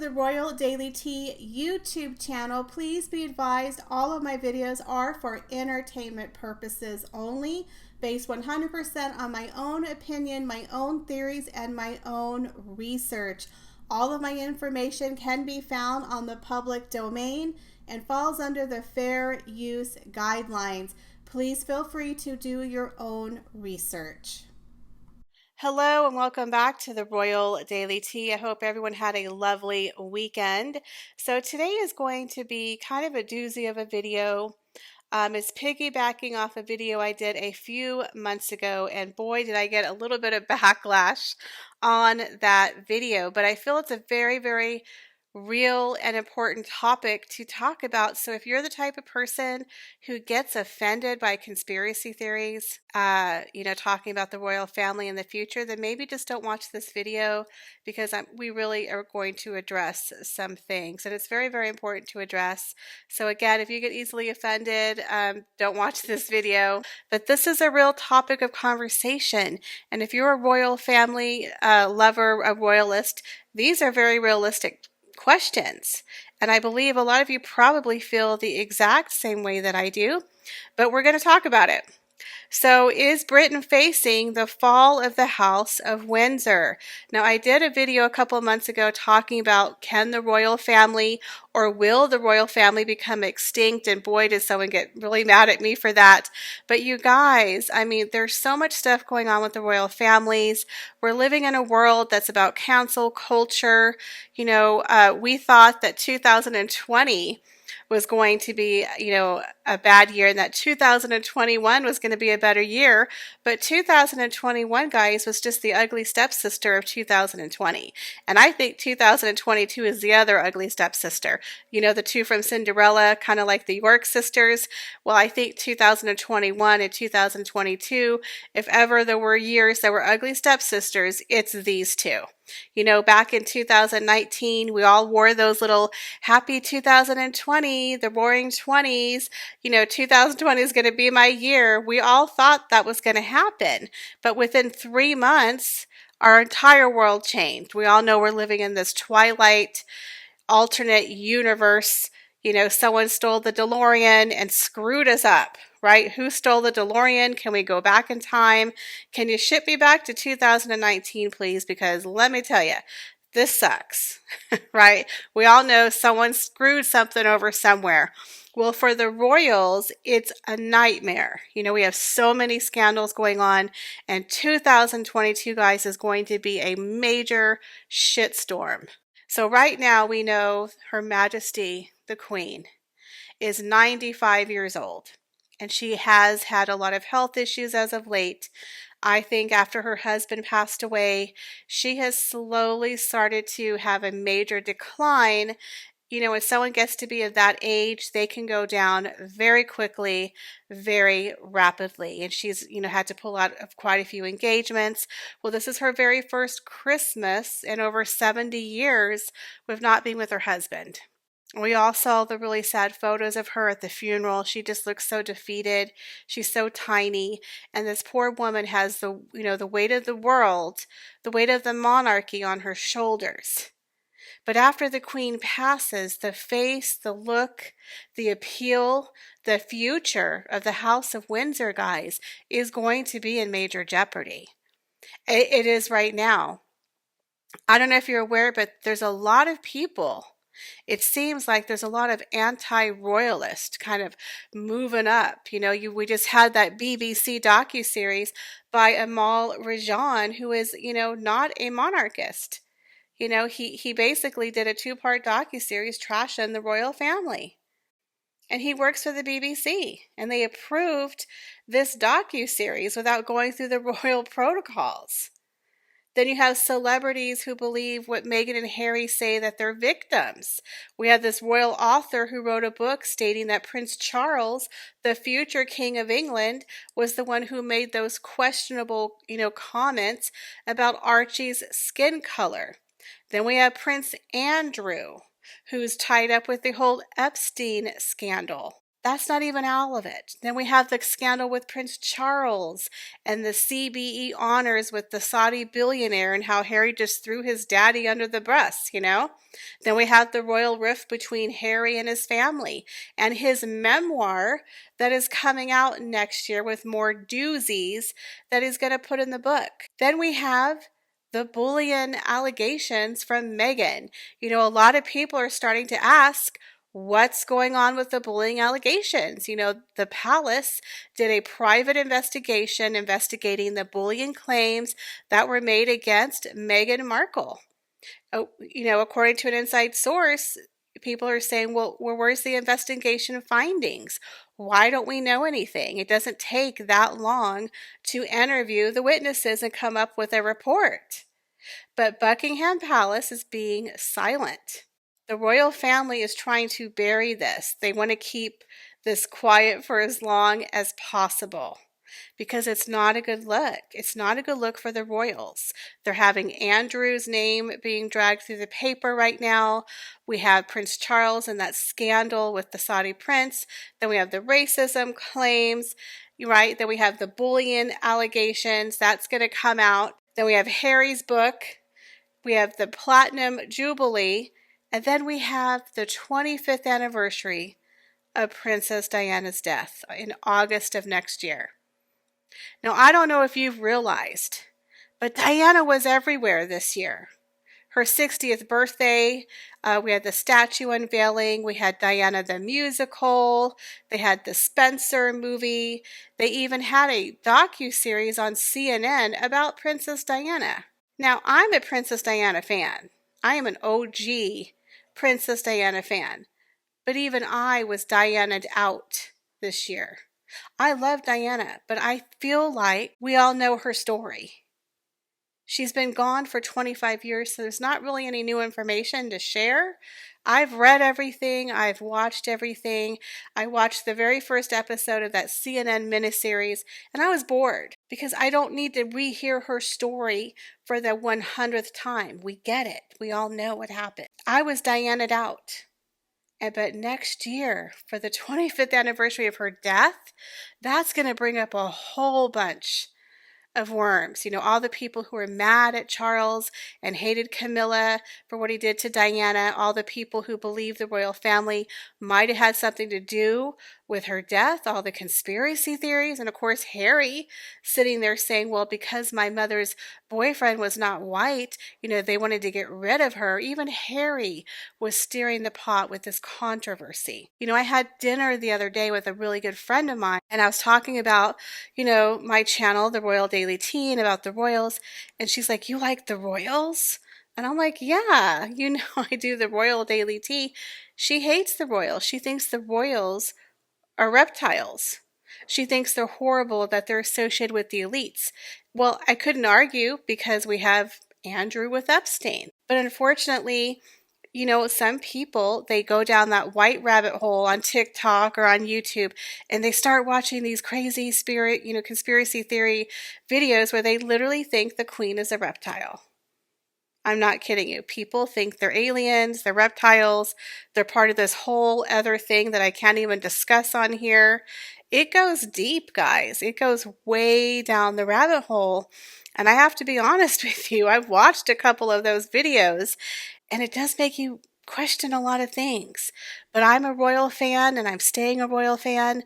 the Royal Daily Tea YouTube channel. Please be advised all of my videos are for entertainment purposes only, based 100% on my own opinion, my own theories, and my own research. All of my information can be found on the public domain and falls under the fair use guidelines. Please feel free to do your own research. Hello and welcome back to the Royal Daily Tea. I hope everyone had a lovely weekend. So today is going to be kind of a doozy of a video. It's piggybacking off a video I did a few months ago, and boy did I get a little bit of backlash on that video, but I feel it's a very, very real and important topic to talk about. So if you're the type of person who gets offended by conspiracy theories, talking about the royal family in the future, then maybe just don't watch this video, because we really are going to address some things, and it's very, very important to address. So again, if you get easily offended, don't watch this video, but this is a real topic of conversation. And if you're a royal family lover, a royalist, these are very realistic questions. And I believe a lot of you probably feel the exact same way that I do, but we're going to talk about it. So, is Britain facing the fall of the House of Windsor? Now, I did a video a couple of months ago talking about, can the royal family or will the royal family become extinct? And boy, did someone get really mad at me for that. But you guys, I mean, there's so much stuff going on with the royal families. We're living in a world that's about cancel culture. We thought that 2020 was going to be, a bad year, and that 2021 was going to be a better year. But 2021, guys, was just the ugly stepsister of 2020. And I think 2022 is the other ugly stepsister. The two from Cinderella, kind of like the York sisters. Well, I think 2021 and 2022, if ever there were years that were ugly stepsisters, it's these two. Back in 2019, we all wore those little happy 2020, the roaring 20s. 2020 is going to be my year. We all thought that was going to happen. But within 3 months, our entire world changed. We all know we're living in this twilight alternate universe. Someone stole the DeLorean and screwed us up, right? Who stole the DeLorean? Can we go back in time? Can you ship me back to 2019, please? Because let me tell you, this sucks, right? We all know someone screwed something over somewhere. Well, for the royals, it's a nightmare. We have so many scandals going on, and 2022, guys, is going to be a major shitstorm. So right now we know Her Majesty, the Queen, is 95 years old, and she has had a lot of health issues as of late. I think after her husband passed away, she has slowly started to have a major decline. When someone gets to be of that age, they can go down very quickly, very rapidly. And she's, had to pull out of quite a few engagements. Well, this is her very first Christmas in over 70 years with not being with her husband. We all saw the really sad photos of her at the funeral. She just looks so defeated. She's so tiny. And this poor woman has the weight of the world, the weight of the monarchy on her shoulders. But after the Queen passes, the face, the look, the appeal, the future of the House of Windsor, guys, is going to be in major jeopardy. It is right now. I don't know if you're aware, but there's a lot of people. It seems like there's a lot of anti-royalist kind of moving up. We just had that BBC docuseries by Amal Rajan, who is, not a monarchist. He basically did a 2-part docuseries trashing the royal family. And he works for the BBC. And they approved this docuseries without going through the royal protocols. Then you have celebrities who believe what Meghan and Harry say, that they're victims. We have this royal author who wrote a book stating that Prince Charles, the future King of England, was the one who made those questionable, comments about Archie's skin color. Then we have Prince Andrew, who's tied up with the whole Epstein scandal. That's not even all of it. Then we have the scandal with Prince Charles and the CBE honors with the Saudi billionaire and how Harry just threw his daddy under the bus, you know? Then we have the royal rift between Harry and his family and his memoir that is coming out next year with more doozies that he's going to put in the book. Then we have the bullying allegations from Meghan. You know, a lot of people are starting to ask, what's going on with the bullying allegations? You know, the palace did a private investigation investigating the bullying claims that were made against Meghan Markle. Oh, you know, according to an inside source, people are saying, well, where's the investigation findings? Why don't we know anything? It doesn't take that long to interview the witnesses and come up with a report. But Buckingham Palace is being silent. The royal family is trying to bury this. They want to keep this quiet for as long as possible because it's not a good look. It's not a good look for the royals. They're having Andrew's name being dragged through the paper right now. We have Prince Charles and that scandal with the Saudi prince. Then we have the racism claims, right? Then we have the bullying allegations. That's going to come out. Then we have Harry's book. We have the Platinum Jubilee. And then we have the 25th anniversary of Princess Diana's death in August of next year. Now, I don't know if you've realized, but Diana was everywhere this year. Her 60th birthday, we had the statue unveiling, we had Diana the musical, they had the Spencer movie, they even had a docuseries on CNN about Princess Diana. Now, I'm a Princess Diana fan. I am an OG Princess Diana fan, but even I was Diana'd out this year. I love Diana, but I feel like we all know her story. She's been gone for 25 years, so there's not really any new information to share. I've read everything. I've watched everything. I watched the very first episode of that CNN miniseries, and I was bored because I don't need to rehear her story for the 100th time. We get it. We all know what happened. I was Diana'd out. But next year, for the 25th anniversary of her death, that's going to bring up a whole bunch of worms. You know, all the people who were mad at Charles and hated Camilla for what he did to Diana, all the people who believe the royal family might have had something to do with her death, all the conspiracy theories, and of course Harry sitting there saying, well, because my mother's boyfriend was not white, you know, they wanted to get rid of her. Even Harry was stirring the pot with this controversy. You know, I had dinner the other day with a really good friend of mine, and I was talking about, you know, my channel, The Royal Daily Tea, and about the royals, and she's like, you like the royals? And I'm like, yeah, you know, I do the Royal Daily Tea. She hates the royals. She thinks the royals are reptiles. She thinks they're horrible, that they're associated with the elites. Well, I couldn't argue because we have Andrew with Epstein. But unfortunately, you know, some people, they go down that white rabbit hole on TikTok or on YouTube and they start watching these crazy conspiracy theory videos where they literally think the queen is a reptile. I'm not kidding you. People think they're aliens, they're reptiles, they're part of this whole other thing that I can't even discuss on here. It goes deep, guys. It goes way down the rabbit hole. And I have to be honest with you, I've watched a couple of those videos and it does make you question a lot of things. But I'm a royal fan and I'm staying a royal fan.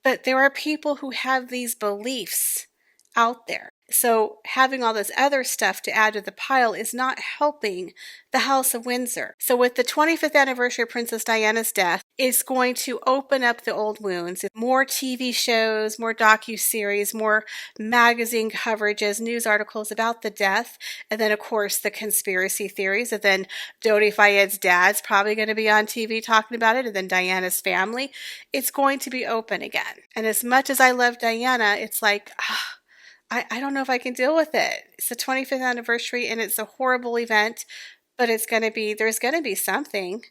But there are people who have these beliefs out there. So having all this other stuff to add to the pile is not helping the House of Windsor. So with the 25th anniversary of Princess Diana's death, it's going to open up the old wounds. More TV shows, more docuseries, more magazine coverages, news articles about the death, and then of course the conspiracy theories, and then Dodi Fayed's dad's probably going to be on TV talking about it, and then Diana's family. It's going to be open again. And as much as I love Diana, it's like, I don't know if I can deal with it. It's the 25th anniversary and it's a horrible event, but there's going to be something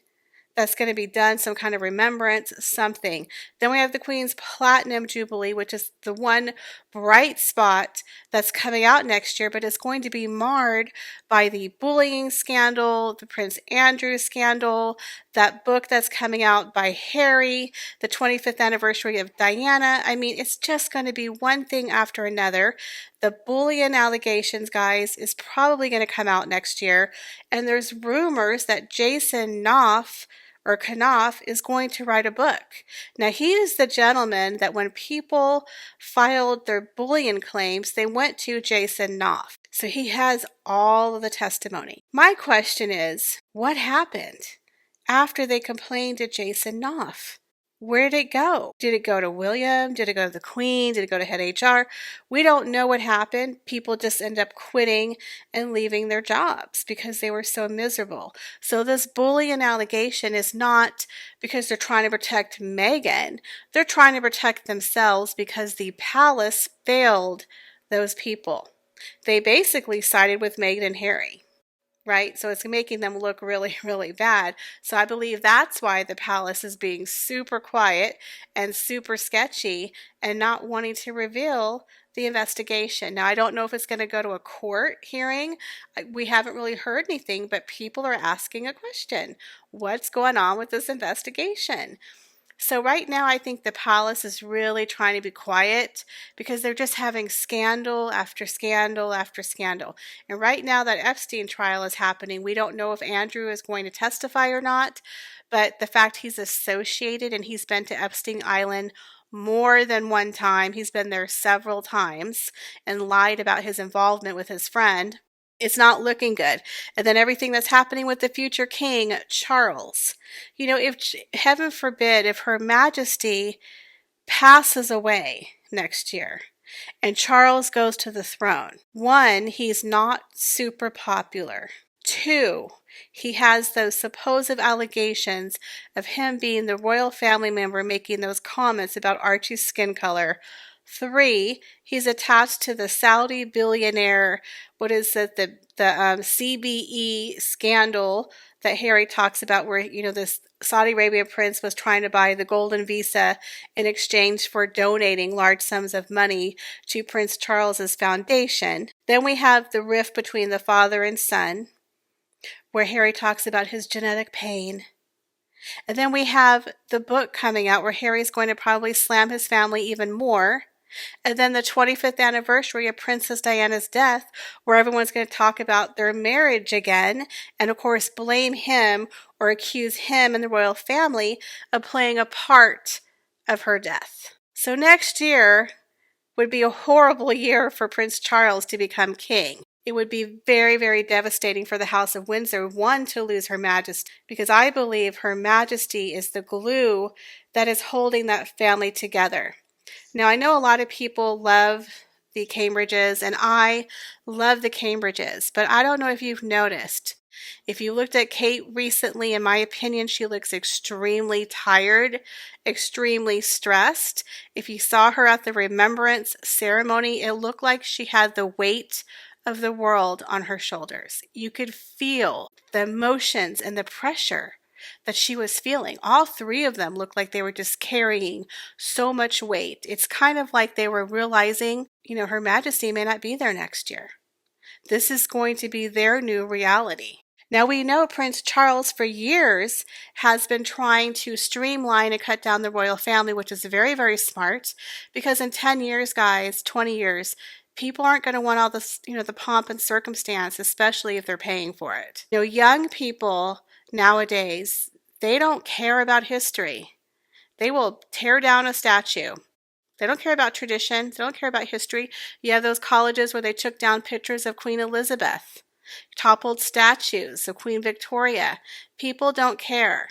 that's going to be done, some kind of remembrance, something. Then we have the Queen's Platinum Jubilee, which is the one bright spot that's coming out next year, but it's going to be marred by the bullying scandal, the Prince Andrew scandal, that book that's coming out by Harry, the 25th anniversary of Diana. I mean, it's just going to be one thing after another. The bullying allegations, guys, is probably going to come out next year. And there's rumors that Jason Knopf or Knopf is going to write a book. Now, he is the gentleman that when people filed their bullying claims, they went to Jason Knopf. So he has all of the testimony. My question is, what happened after they complained to Jason Knopf? Where did it go? Did it go to William? Did it go to the Queen? Did it go to head HR? We don't know what happened. People just end up quitting and leaving their jobs because they were so miserable. So this bullying allegation is not because they're trying to protect Meghan. They're trying to protect themselves because the palace failed those people. They basically sided with Meghan and Harry. Right? So it's making them look really, really bad. So I believe that's why the palace is being super quiet and super sketchy and not wanting to reveal the investigation. Now, I don't know if it's going to go to a court hearing. We haven't really heard anything, but people are asking a question. What's going on with this investigation? So right now, I think the palace is really trying to be quiet because they're just having scandal after scandal after scandal. And right now that Epstein trial is happening, we don't know if Andrew is going to testify or not, but the fact he's associated and he's been to Epstein Island more than one time, he's been there several times and lied about his involvement with his friend. It's not looking good. And then everything that's happening with the future king, Charles. You know, if heaven forbid, if Her Majesty passes away next year and Charles goes to the throne, one, he's not super popular. Two, he has those supposed allegations of him being the royal family member making those comments about Archie's skin color. Three, he's attached to the Saudi billionaire, what is it, the CBE scandal that Harry talks about where, you know, this Saudi Arabia prince was trying to buy the golden visa in exchange for donating large sums of money to Prince Charles's foundation. Then we have the rift between the father and son, where Harry talks about his genetic pain. And then we have the book coming out where Harry's going to probably slam his family even more. And then the 25th anniversary of Princess Diana's death, where everyone's going to talk about their marriage again, and of course blame him or accuse him and the royal family of playing a part of her death. So next year would be a horrible year for Prince Charles to become king. It would be very, very devastating for the House of Windsor, one, to lose Her Majesty, because I believe Her Majesty is the glue that is holding that family together. Now, I know a lot of people love the Cambridges, and I love the Cambridges, but I don't know if you've noticed. If you looked at Kate recently, in my opinion, she looks extremely tired, extremely stressed. If you saw her at the remembrance ceremony, it looked like she had the weight of the world on her shoulders. You could feel the emotions and the pressure that she was feeling. All three of them looked like they were just carrying so much weight. It's kind of like they were realizing, you know, Her Majesty may not be there next year. This is going to be their new reality. Now, we know Prince Charles for years has been trying to streamline and cut down the royal family, which is very, very smart, because in 10 years, guys, 20 years, people aren't going to want all this, you know, the pomp and circumstance, especially if they're paying for it. You know, young people nowadays, they don't care about history. They will tear down a statue. They don't care about tradition. They don't care about history. You have those colleges where they took down pictures of Queen Elizabeth, toppled statues of Queen Victoria. People don't care.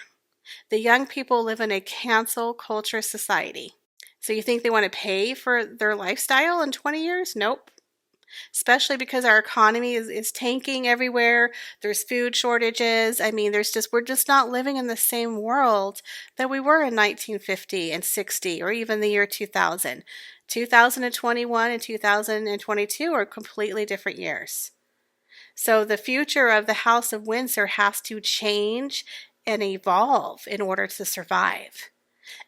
The young people live in a cancel culture society. So you think they want to pay for their lifestyle in 20 years? Nope. Especially because our economy is tanking everywhere. There's food shortages. I mean, we're just not living in the same world that we were in 1950 and 60 or even the year 2000. 2021 and 2022 are completely different years. So the future of the House of Windsor has to change and evolve in order to survive.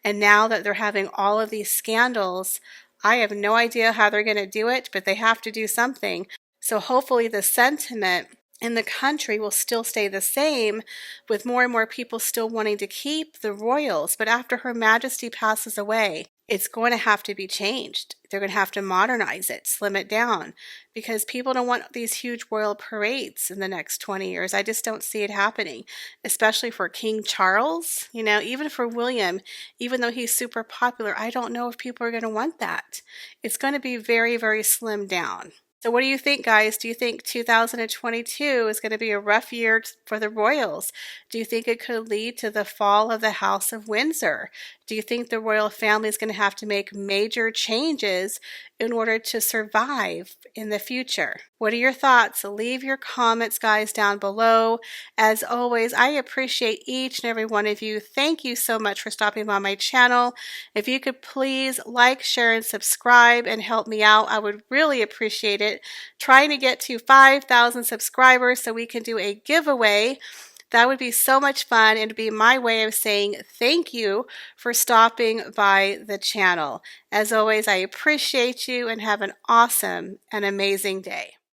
And now that they're having all of these scandals, I have no idea how they're going to do it, but they have to do something. So hopefully the sentiment in the country will still stay the same, with more and more people still wanting to keep the royals. But after Her Majesty passes away, it's going to have to be changed. They're going to have to modernize it, slim it down, because people don't want these huge royal parades in the next 20 years. I just don't see it happening, especially for King Charles. You know, even for William, even though he's super popular, I don't know if people are going to want that. It's going to be very, very slimmed down. So what do you think, guys? Do you think 2022 is going to be a rough year for the royals? Do you think it could lead to the fall of the House of Windsor? Do you think the royal family is going to have to make major changes in order to survive in the future? What are your thoughts? Leave your comments, guys, down below. As always, I appreciate each and every one of you. Thank you so much for stopping by my channel. If you could please like, share, and subscribe and help me out, I would really appreciate it. Trying to get to 5,000 subscribers so we can do a giveaway. That would be so much fun, and it'd be my way of saying thank you for stopping by the channel. As always, I appreciate you and have an awesome and amazing day.